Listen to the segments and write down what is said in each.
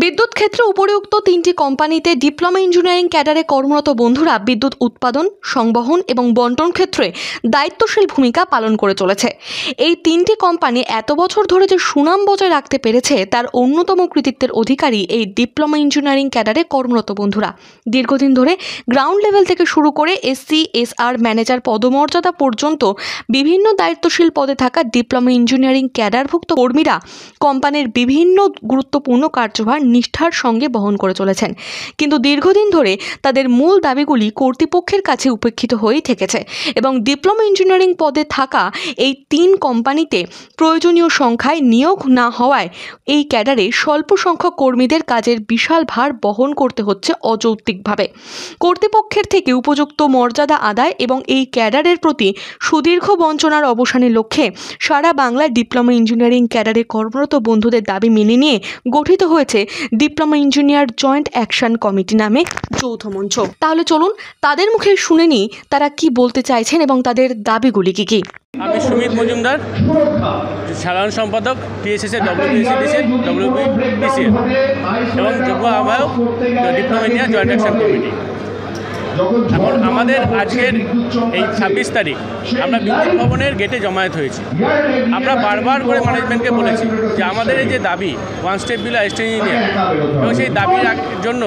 বিদ্যুৎ ক্ষেত্রে উপরিউক্ত তিনটি কোম্পানিতে ডিপ্লোমা ইঞ্জিনিয়ারিং ক্যাডারে কর্মরত বন্ধুরা বিদ্যুৎ উৎপাদন, সংবহন এবং বন্টন ক্ষেত্রে দায়িত্বশীল ভূমিকা পালন করে চলেছে। এই তিনটি কোম্পানি এত বছর ধরে যে সুনাম বজায় রাখতে পেরেছে তার অন্যতম কৃতিত্বের অধিকারী এই ডিপ্লোমা ইঞ্জিনিয়ারিং ক্যাডারে কর্মরত বন্ধুরা। দীর্ঘদিন ধরে গ্রাউন্ড লেভেল থেকে শুরু করে SC/SR ম্যানেজার পদমর্যাদা পর্যন্ত বিভিন্ন দায়িত্বশীল পদে থাকা ডিপ্লোমা ইঞ্জিনিয়ারিং ক্যাডারভুক্ত কর্মীরা কোম্পানির বিভিন্ন গুরুত্বপূর্ণ কার্যভার নিষ্ঠার সঙ্গে বহন করে চলেছেন, কিন্তু দীর্ঘদিন ধরে তাদের মূল দাবিগুলি কর্তৃপক্ষের কাছে উপেক্ষিত হয়েই থেকেছে এবং ডিপ্লোমা ইঞ্জিনিয়ারিং পদে থাকা এই তিন কোম্পানিতে প্রয়োজনীয় সংখ্যায় নিয়োগ না হওয়ায় এই ক্যাডারে স্বল্প সংখ্যক কর্মীদের কাজের বিশাল ভার বহন করতে হচ্ছে অযৌক্তিকভাবে। কর্তৃপক্ষের থেকে উপযুক্ত মর্যাদা আদায় এবং এই ক্যাডারের প্রতি সুদীর্ঘ বঞ্চনার অবসানের লক্ষ্যে সারা বাংলায় ডিপ্লোমা ইঞ্জিনিয়ারিং ক্যাডারে কর্মরত বন্ধুদের দাবি মেনে নিয়ে গঠিত হয়েছে diploma engineer joint action committee নামে যৌথ মঞ্চ। তাহলে চলুন তাদের মুখে শুনে নিই তারা কি বলতে চাইছেন এবং তাদের দাবিগুলি কি কি। আমি সুমিত মজুমদার, সাধারণ সম্পাদক TSS WBSCDCL WBPCL এবং যোগ্য আহ্বায়ক diploma engineer joint action committee. এখন আমাদের আজকের এই 26 তারিখ আমরা বিদ্যুৎ ভবনের গেটে জমায়েত হয়েছি। আমরা বারবার করে ম্যানেজমেন্টকে বলেছি যে আমাদের এই যে দাবি one step below assistant engineer, এবং সেই দাবির জন্য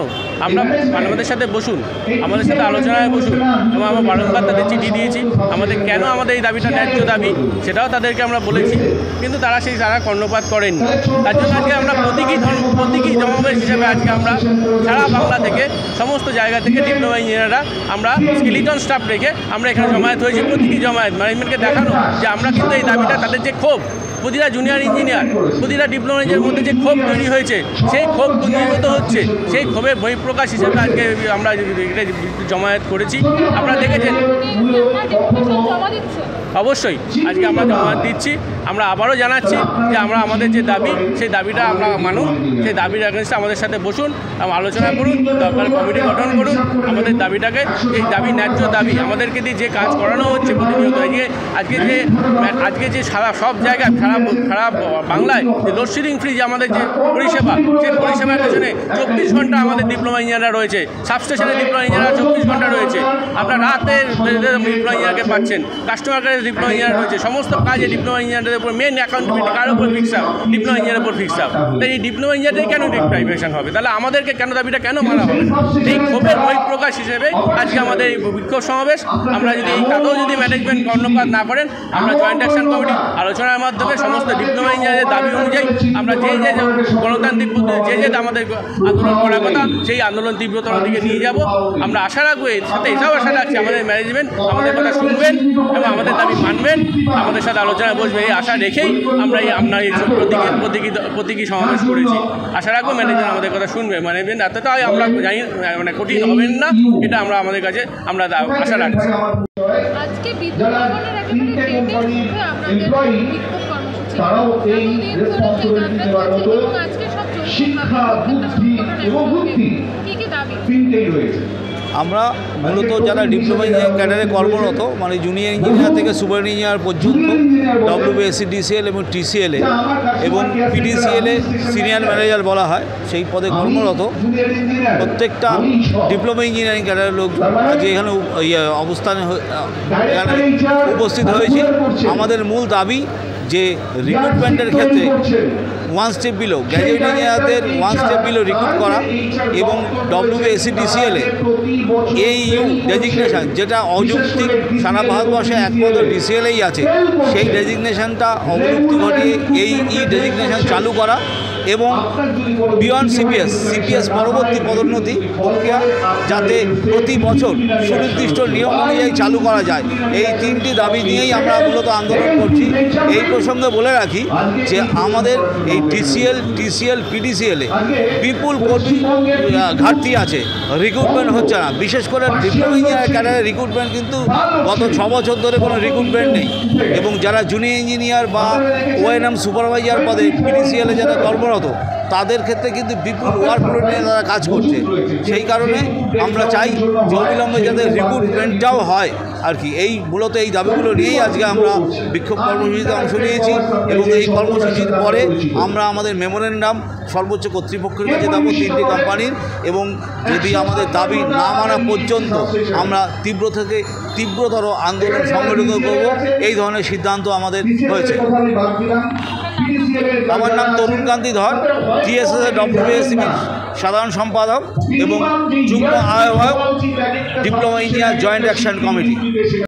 আমরা আমাদের সাথে বসুন, আমাদের সাথে আলোচনায় বসুন, এবং আমরা বারংবার তাদের চিঠি দিয়েছি আমাদের কেন আমাদের এই দাবিটা ন্যায্য দাবি সেটাও তাদেরকে আমরা বলেছি, কিন্তু তারা কর্ণপাত করেননি। তার জন্য আজকে আমরা প্রতীকী জমাবেশ হিসেবে আজকে আমরা সারা বাংলা থেকে সমস্ত জায়গা থেকে ডিপ্লোমা ইঞ্জিনিয়াররা আমরা স্কেলিটন স্টাফ রেখে আমরা এখানে জমায়েত হয়েছি। প্রতীকী জমায়েত ম্যানেজমেন্টকে দেখানো যে আমরা কিন্তু এই দাবিটা, তাদের যে ক্ষোভ, প্রতিটা জুনিয়র ইঞ্জিনিয়ার, প্রতিটা ডিপ্লোমা ইঞ্জিনিয়ারের মধ্যে যে ক্ষোভ তৈরি হয়েছে সেই ক্ষোভ পুঞ্জীভূত হচ্ছে, সেই ক্ষোভের বহিঃপ্রকাশ হিসেবে আজকে আমরা জমায়েত করেছি। আপনারা দেখেছেন অবশ্যই আজকে আমরা জমায়েত দিচ্ছি। আমরা আবারও জানাচ্ছি যে আমরা আমাদের যে দাবি সেই দাবিটা আমরা মানুন, সেই দাবির এগেনস্টে আমাদের সাথে বসুন, আলোচনা করুন, দরকার কমিটি গঠন করুন। আমাদের দাবিটাকে, এই দাবি ন্যায্য দাবি, আমাদেরকে দিয়ে যে কাজ করানো হচ্ছে প্রতিনিয়ত, আজকে যে সারা সব জায়গায় সারা বাংলায় যে লোডশেডিং ফ্রি যে আমাদের যে পরিষেবা, সেই পরিষেবার পেছনে 24 ঘন্টা আমাদের ডিপ্লোমা ইঞ্জিনিয়াররা রয়েছে। সাবস্টেশনে ডিপ্লোমা ইঞ্জিনিয়াররা 24 ঘন্টা রয়েছে। আপনার রাতের ডিপ্লোমা ইঞ্জিনিয়ারকে পাচ্ছেন, কাস্টমার কেয়ারে ডিপ্লোমা ইঞ্জিনিয়ার রয়েছে। সমস্ত কাজে ডিপ্লোমা ইঞ্জিনিয়ারদের উপর মেন অ্যাকাউন্টেবিলিটি কার উপর ফিক্স আপ, ডিপ্লোমা ইঞ্জিনিয়ারের উপর ফিক্স আপ। তাই এই ডিপ্লোমা ইঞ্জিনিয়ারদের কেন ডিপ্রাইভেশন হবে? তাহলে আমাদেরকে কেন দাবিটা কেন মানা হবে? এই ক্ষোভের বহিঃপ্রকাশ হিসেবে আজকে আমাদের এই বিক্ষোভ সমাবেশ। আমরা যদি এই কাজেও যদি ম্যানেজমেন্ট কর্ণপাত না করেন, আমরা জয়েন্ট অ্যাকশন কমিটি আলোচনার মাধ্যমে সমস্ত ডিপ্লোমা ইঞ্জিনিয়ারের দাবি অনুযায়ী আমরা যে গণতান্ত্রিক পদ্ধতি যে আমাদের আন্দোলন করার কথা সেই আন্দোলন তীব্রতর দিকে নিয়ে যাব। আমরা আশা রাখবো, এর সাথে এটাও আশা রাখছি আমাদের ম্যানেজমেন্ট আমাদের কথা শুনবেন এবং আমাদের দাবি মানবেন, আমাদের সাথে আলোচনায় বসবে। এই আশা রেখেই আমরা এই প্রতীকী সমাবেশ করেছি। আশা রাখবো ম্যানেজমেন্ট আমাদের কথা শুনবে। ম্যানেজমেন্ট এতটাই আমরা জানি কঠিন হবেন না, এটা আমরা আমাদের কাছে আমরা আশা রাখছি। আজকে বিদ্যুৎ ভবনের একেবারে গেটে আমাদের বিক্ষোভ কর্মসূচি, তারাও এই রেসপন্সিবিলিটি নেওয়ার মতো শিক্ষা, বুদ্ধি এবং বুদ্ধি কি দাবি তিনটেই রয়েছে। আমরা মূলত যারা ডিপ্লোমা ইঞ্জিনিয়ারিং ক্যাডারে কর্মরত, মানে জুনিয়র ইঞ্জিনিয়ার থেকে সুপার ইঞ্জিনিয়ার পর্যন্ত WBSCDCL এবং TCL এবং PDCL সিনিয়র ম্যানেজার বলা হয়, সেই পদে কর্মরত প্রত্যেকটা ডিপ্লোমা ইঞ্জিনিয়ারিং ক্যাডারের লোক আজ এখানে অবস্থানে উপস্থিত হয়েছে। আমাদের মূল দাবি যে রিক্রুটমেন্টের ক্ষেত্রে ওয়ান স্টেপ বিলো গ্র্যাজুয়েট ইঞ্জিনিয়ারদের ওয়ান স্টেপ বিলো রিক্রুট করা এবং WBSCDCL AEU ডেজিগনেশন, যেটা অযৌক্তিক, সারা ভারতবর্ষে একমাত্র DCL-এই আছে, সেই ডেজিগনেশনটা অবলুপ্তি ঘটিয়ে এই ডেজিগনেশন চালু করা এবং বিয়ন্ড CPS পরবর্তী পদোন্নতি প্রক্রিয়া যাতে প্রতি বছর সুনির্দিষ্ট নিয়ম অনুযায়ী চালু করা যায়, এই তিনটি দাবি নিয়েই আমরা মূলত আন্দোলন করছি। এই প্রসঙ্গে বলে রাখি যে আমাদের এই TCL PDCL-এ বিপুল কর্মী ঘাটতি আছে, রিক্রুটমেন্ট হচ্ছে না। বিশেষ করে ডিপ্লোমা ইঞ্জিনিয়ার ক্যাডারের রিক্রুটমেন্ট কিন্তু গত 6 বছর ধরে কোনো রিক্রুটমেন্ট নেই, এবং যারা জুনিয়র ইঞ্জিনিয়ার বা ONM সুপারভাইজার পদে PDCL-এ যারা কর্মরত তাদের ক্ষেত্রে কিন্তু বিপুল ওয়ার্কলোড নিয়ে তারা কাজ করছে। সেই কারণে আমরা চাই যে অবিলম্বে যাতে রিক্রুটমেন্টটাও হয় আর কি। এই মূলত এই দাবিগুলো নিয়েই আজকে আমরা বিক্ষোভ কর্মসূচিতে অংশ নিয়েছি এবং এই কর্মসূচির পরে আমরা আমাদের মেমোরেন্ডাম সর্বোচ্চ কর্তৃপক্ষের কাছে যাবো তিনটি কোম্পানির, এবং যদি আমাদের দাবি না মানা পর্যন্ত আমরা তীব্রতর আন্দোলন সংগঠিত করব, এই ধরনের সিদ্ধান্ত আমাদের হয়েছে। আমার নাম তরুণকান্তি ধর, টিএসএস WBSCB সাধারণ সম্পাদক এবং যুগ্ম আহ্বায়ক diploma engineer joint action committee.